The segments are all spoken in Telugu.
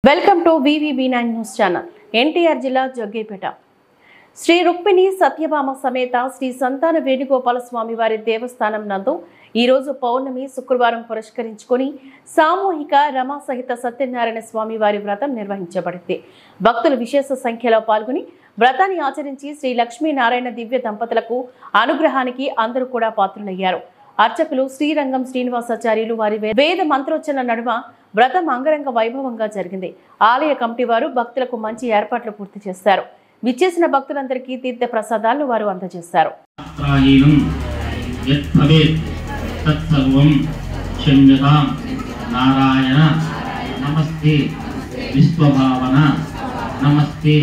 Welcome to VVB9 news channel. NTR జిల్లా జగ్గేపేట శ్రీ రుక్మిణి సత్యభామ సమేత శ్రీ సంతాన వేణుగోపాల స్వామి వారి దేవస్థానం నందు ఈ రోజు పౌర్ణమి శుక్రవారం పురస్కరించుకొని సామూహిక రమా సహిత సత్యనారాయణ స్వామి వారి వ్రతం నిర్వహించబడింది. భక్తులు విశేష సంఖ్యలో పాల్గొని వ్రతాన్ని ఆచరించి శ్రీ లక్ష్మీనారాయణ దివ్య దంపతులకు అనుగ్రహానికి అందరూ కూడా పాత్రులయ్యారు. అర్చకులు శ్రీరంగం శ్రీనివాసాచార్యులు వారి వేద మంత్రోచ్చరణ నడుమ వ్రతం అంగరంగ వైభవంగా జరిగింది. ఆలయ కమిటీ వారు భక్తులకు మంచి ఏర్పాట్లు పూర్తి చేశారు. విచ్చేసిన భక్తులందరికీ తీర్థ ప్రసాదాలను వారు అందజేశారు. నారాయణ నమస్తే విశ్వభావన నమస్తే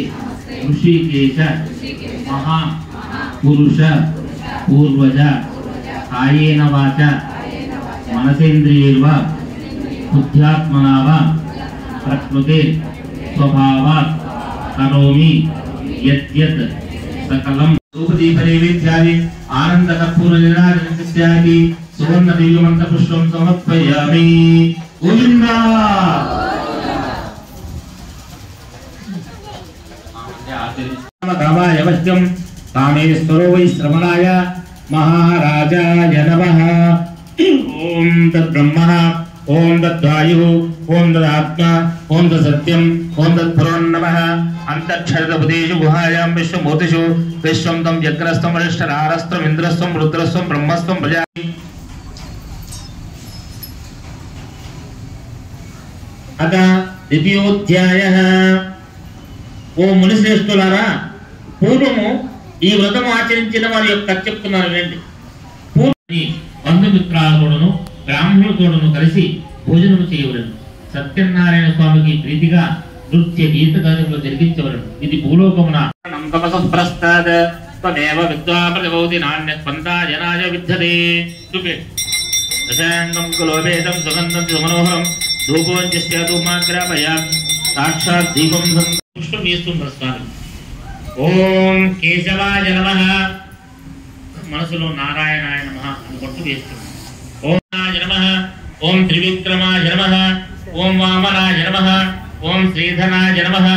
ఋషికేశ మహా పురుష పూర్వజ కాయేన వాచ మనసేంద్రియైర్వ బుద్ధ్యాత్మనావ ప్రకృతే స్వభావాత్ కరోమి యద్యత్ సకలం రూపదీప నైవేద్యాది ఆనంద కర్పూర నిరాజనాది సువర్ణ దివ్యమంత పుష్పం సమర్పయామి. గోవిందా కామాయ వశ్యం కామేశ్వరో వై శ్రవణాయ మహారాజాయ నమః. ఓం తద్బ్రహ్మః ఓం తద్వాయుః ఓం తదాత్మ ఓం తత్సత్యం ఓం తత్పురుషం నమః. అంతఃక్షరదపదేషు గుహాయాం విశ్వమూర్తిషు విశ్వం తం యజ్ఞస్తం వరిష్ఠరారస్తం ఇంద్రస్తం రుద్రస్తం బ్రహ్మస్తం ప్రజా. అత ద్వితీయోధ్యాయః. ఓ మునిశ్రేష్ఠులారా, పూర్వము ఈ వ్రతం ఆచరించిన వారి యొక్క చెప్తున్నారు వినండి. బంధుమిత్రాలతోడను బ్రాహ్మణులతోడను కలిసి భోజనము చేయవలను. సత్యనారాయణ స్వామికి ప్రీతిగా నృత్య గీత కార్యములు జరిగించవలను. ఇది భూలోకమున సాక్షాత్ దీపం పుష్పం వేస్తున్నారు స్వామి. ఓం కేశవాయ నమః. మనసులో నారాయణాయ నమః అని కొట్టు వేస్తుంది. ఓం నాయ నమః, ఓం త్రివిక్రమాయ నమః, ఓం వామనాయ నమః, ఓం శ్రీధరాయ నమః,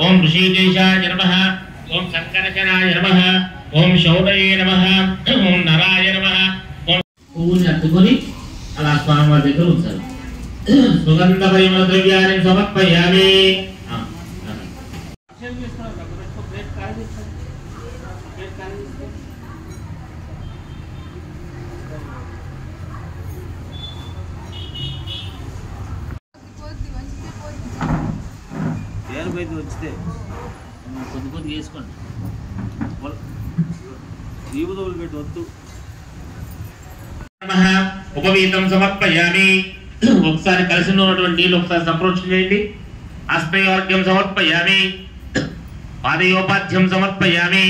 ఓం ఋషికేశాయ నమః, ఓం సంకర్షణాయ నమః, ఓం శౌనయే నమః, ఓం నరాయ నమః. పువ్వుని అద్దుకొని అలా స్వామివారి దగ్గర ఉంచారు. సుగంధ పరిమళ ద్రవ్యాన్ని సమర్పయామి. వచ్చితే కొద్ది కొద్ది వేసుకోండి. దీపదోలు పెట్టి వద్దు. ఉపవీతం సమర్పయామి. ఒకసారి కలిసి ఉన్నటువంటి నీళ్ళు ఒకసారి సంప్రోక్షణ చేయండి. అస్పయోర్ఘ్యం సమర్పయామి. పాదయోపాధ్యం సమర్పయామి.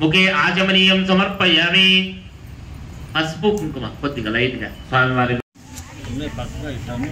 ముఖే ఆచమనీయం సమర్పయామి. పసుపు కుంకుమ కొద్దిగా లైట్ గా స్వామివారి పక్కగా ఇస్తాము.